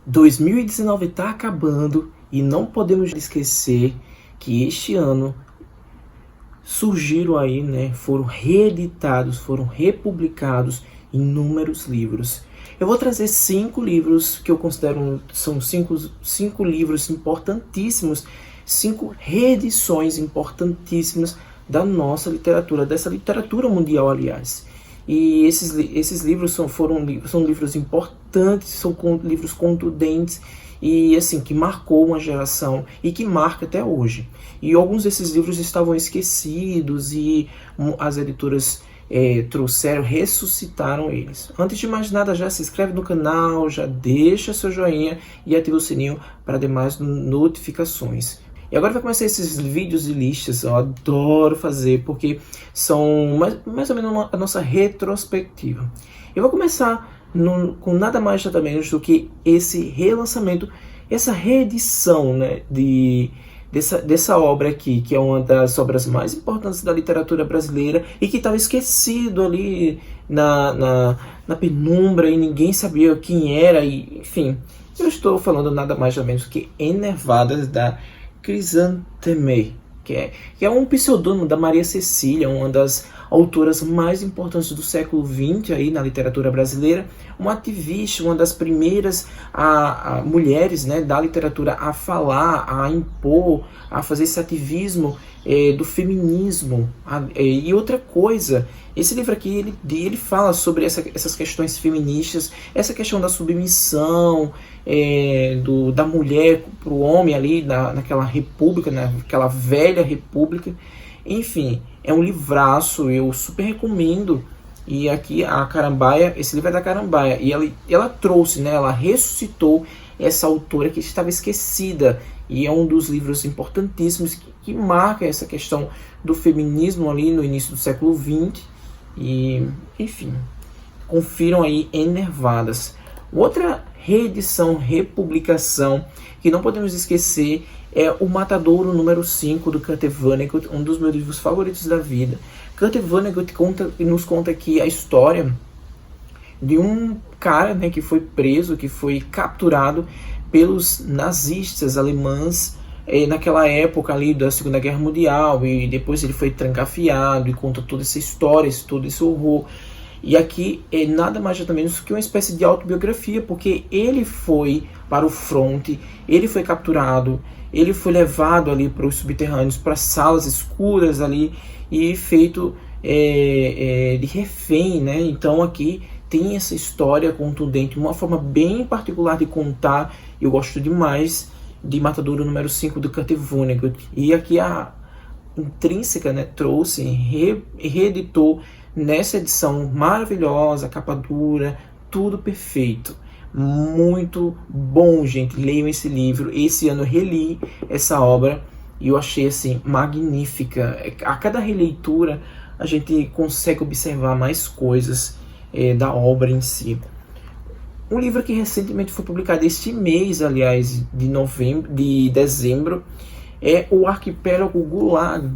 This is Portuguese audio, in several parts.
2019 está acabando e não podemos esquecer que este ano surgiram aí, né, foram reeditados, foram republicados inúmeros livros. Eu vou trazer 5 livros que eu considero são cinco livros importantíssimos, 5 reedições importantíssimas da nossa literatura, dessa literatura mundial, aliás. E esses livros são livros importantes, são livros contundentes e assim que marcou uma geração e que marca até hoje. E alguns desses livros estavam esquecidos e as editoras ressuscitaram eles. Antes de mais nada, já se inscreve no canal, já deixa seu joinha e ativa o sininho para demais notificações. E agora vai começar esses vídeos e listas, eu adoro fazer, porque são mais ou menos a nossa retrospectiva. Eu vou começar com nada mais nada menos do que esse relançamento, essa reedição, né, dessa obra aqui, que é uma das obras mais importantes da literatura brasileira e que estava esquecido ali na penumbra e ninguém sabia quem era, e, enfim. Eu estou falando nada mais nada menos do que Enervadas, da Crisanteme, que é um pseudônimo da Maria Cecília, uma das autoras mais importantes do século XX aí na literatura brasileira, uma ativista, uma das primeiras mulheres, né, da literatura a falar, a impor, a fazer esse ativismo do feminismo. E outra coisa, esse livro aqui ele fala sobre essas questões feministas, essa questão da submissão da mulher para o homem ali naquela república, naquela velha república. Enfim, é um livraço, eu super recomendo. E aqui a Carambaia, esse livro é da Carambaia, e ela trouxe, né, ela ressuscitou essa autora que estava esquecida, e é um dos livros importantíssimos que marca essa questão do feminismo ali no início do século XX. E, enfim, confiram aí Enervadas. Outra reedição, republicação que não podemos esquecer é O Matadouro número 5 do Kurt Vonnegut, um dos meus livros favoritos da vida. Kurt Vonnegut nos conta aqui a história de um cara, né, que foi preso, que foi capturado pelos nazistas alemães naquela época ali da Segunda Guerra Mundial, e depois ele foi trancafiado e conta toda essa história, todo esse horror. E aqui é nada mais nada menos que uma espécie de autobiografia, porque ele foi para o fronte, ele foi capturado, ele foi levado ali para os subterrâneos, para salas escuras ali e feito de refém, né? Então aqui tem essa história contundente, uma forma bem particular de contar. Eu gosto demais de Matadouro número 5 do Kurt Vonnegut. E aqui a Intrínseca, né, trouxe, reeditou nessa edição maravilhosa, capa dura, tudo perfeito. Muito bom, gente. Leiam esse livro. Esse ano eu reli essa obra e eu achei assim magnífica. A cada releitura a gente consegue observar mais coisas da obra em si. Um livro que recentemente foi publicado este mês, aliás, de dezembro, é O Arquipélago Gulag,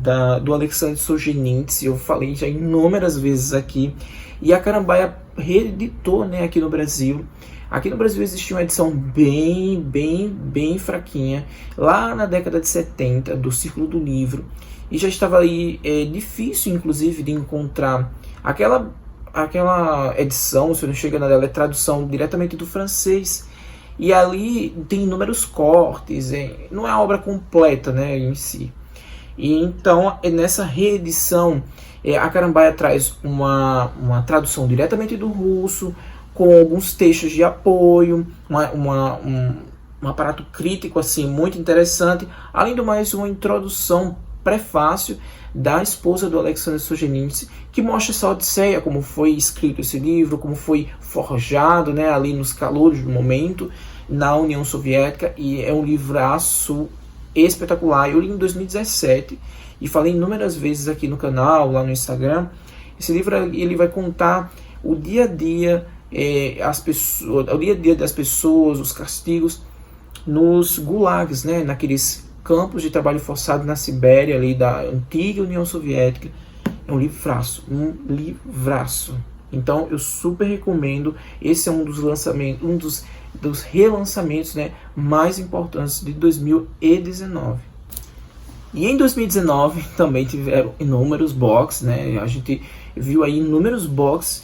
do Alexandre Solzhenitsyn. Eu falei já inúmeras vezes aqui. E a Carambaia reeditou, né, aqui no Brasil. Aqui no Brasil existia uma edição bem fraquinha, lá na década de 70, do Círculo do Livro. E já estava aí difícil, inclusive, de encontrar aquela edição, se não chega nela, ela é tradução diretamente do francês. E ali tem inúmeros cortes, não é a obra completa, né, em si. E então, nessa reedição, a Carambaia traz uma tradução diretamente do russo, com alguns textos de apoio, um aparato crítico assim muito interessante. Além do mais, uma introdução, prefácio da esposa do Alexandre Solzhenitsyn, que mostra essa odisseia, como foi escrito esse livro, como foi forjado, né, ali nos calores do momento na União Soviética. E é um livraço espetacular. Eu li em 2017 e falei inúmeras vezes aqui no canal, lá no Instagram. Esse livro ele vai contar o dia a dia, o dia a dia das pessoas, os castigos nos gulags, né, naqueles campos de trabalho forçado na Sibéria, ali da antiga União Soviética. É um livraço, Então eu super recomendo. Esse é um dos lançamentos, dos relançamentos, né, mais importantes de 2019. E em 2019 também tiveram inúmeros box, né? A gente viu aí inúmeros box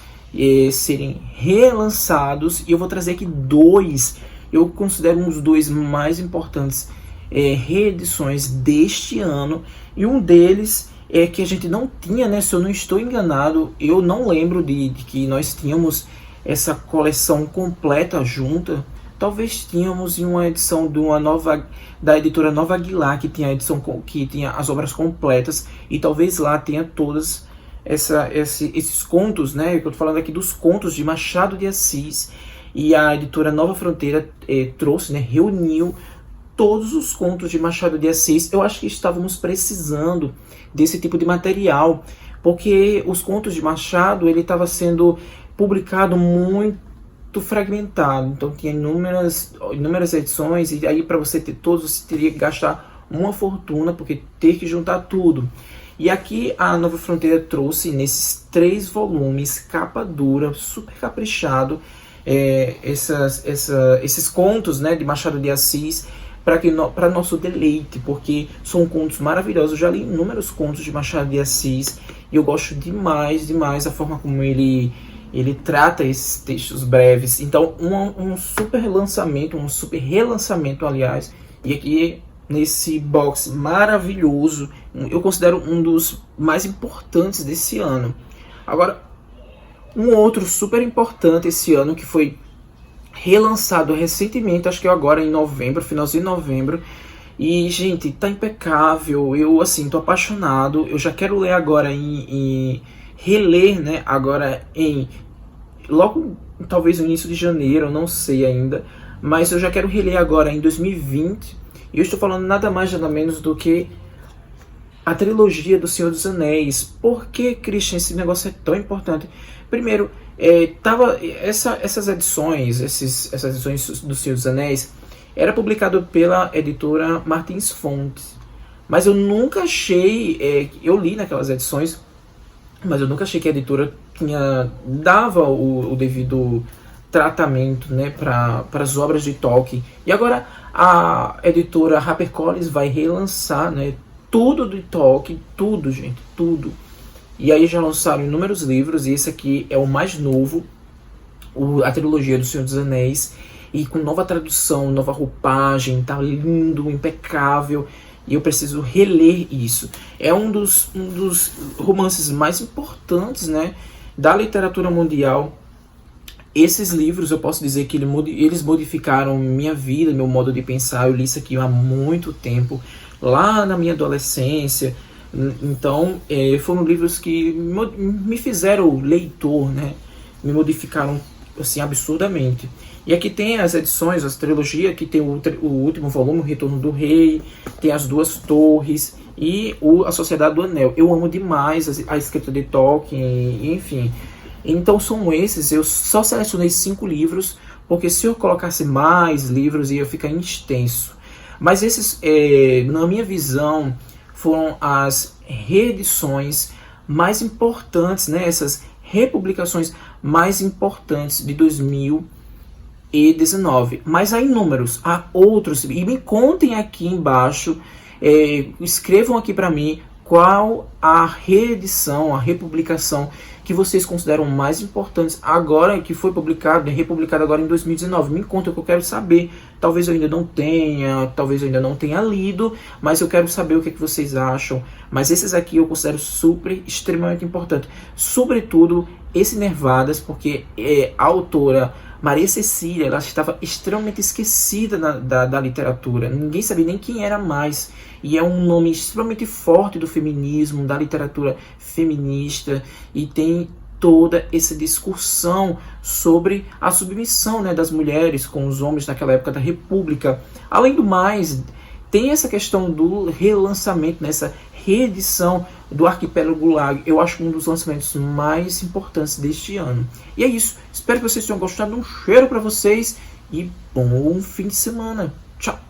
serem relançados, e eu vou trazer aqui dois, eu considero uns dois mais importantes reedições deste ano, e um deles é que a gente não tinha, né? Se eu não estou enganado, eu não lembro de que nós tínhamos essa coleção completa junta. Talvez tínhamos em uma edição de uma nova, da editora Nova Aguilar, que tinha a edição que tinha as obras completas, e talvez lá tenha todas esses contos, né? Eu estou falando aqui dos contos de Machado de Assis, e a editora Nova Fronteira trouxe, né? Reuniu todos os contos de Machado de Assis. Eu acho que estávamos precisando desse tipo de material, porque os contos de Machado, ele estava sendo publicado muito fragmentado, então tinha inúmeras edições, e aí para você ter todos você teria que gastar uma fortuna, porque ter que juntar tudo. E aqui a Nova Fronteira trouxe nesses 3 volumes, capa dura, super caprichado, esses contos, né, de Machado de Assis, para nosso deleite, porque são contos maravilhosos. Eu já li inúmeros contos de Machado de Assis e eu gosto demais a forma como ele trata esses textos breves. Então, um super lançamento, um super relançamento, aliás. E aqui, nesse box maravilhoso, eu considero um dos mais importantes desse ano. Agora, um outro super importante esse ano, que foi relançado recentemente, acho que agora em novembro, finalzinho de novembro. E, gente, tá impecável. Eu, assim, tô apaixonado. Eu já quero ler agora reler, né, agora logo talvez no início de janeiro, eu não sei ainda, mas eu já quero reler agora em 2020, e eu estou falando nada mais nada menos do que a trilogia do Senhor dos Anéis. Por que, Christian, esse negócio é tão importante? Primeiro, essas edições do Senhor dos Anéis era publicado pela editora Martins Fontes, mas eu nunca achei, eu li naquelas edições, mas eu nunca achei que a editora dava o devido tratamento, né, para as obras de Tolkien. E agora a editora HarperCollins vai relançar, né, tudo de Tolkien, tudo, gente, tudo. E aí já lançaram inúmeros livros, e esse aqui é o mais novo, a trilogia do Senhor dos Anéis, e com nova tradução, nova roupagem, tá lindo, impecável. E eu preciso reler isso. É um dos romances mais importantes, né, da literatura mundial. Esses livros, eu posso dizer que eles modificaram minha vida, meu modo de pensar. Eu li isso aqui há muito tempo, lá na minha adolescência. Então, foram livros que me fizeram leitor, né, me modificaram assim absurdamente. E aqui tem as edições, as trilogias, que tem o último volume, O Retorno do Rei, tem As Duas Torres e A Sociedade do Anel. Eu amo demais a escrita de Tolkien, enfim. Então são esses, eu só selecionei 5 livros, porque se eu colocasse mais livros ia ficar extenso. Mas esses, na minha visão, foram as reedições mais importantes, né? Essas republicações mais importantes de 2019. Mas há inúmeros, há outros, e me contem aqui embaixo, escrevam aqui para mim qual a reedição, a republicação que vocês consideram mais importantes agora, que foi republicado agora em 2019. Me conta, que eu quero saber. Talvez eu ainda não tenha lido, mas eu quero saber o que vocês acham. Mas esses aqui eu considero extremamente importante. Sobretudo esse Nervadas, porque a autora Maria Cecília, ela estava extremamente esquecida da literatura. Ninguém sabia nem quem era mais. E é um nome extremamente forte do feminismo, da literatura feminista. E tem toda essa discussão sobre a submissão, né, das mulheres com os homens naquela época da República. Além do mais, tem essa questão do relançamento, nessa reedição do Arquipélago Gulag. Eu acho um dos lançamentos mais importantes deste ano. E é isso. Espero que vocês tenham gostado. Um cheiro para vocês e bom fim de semana. Tchau!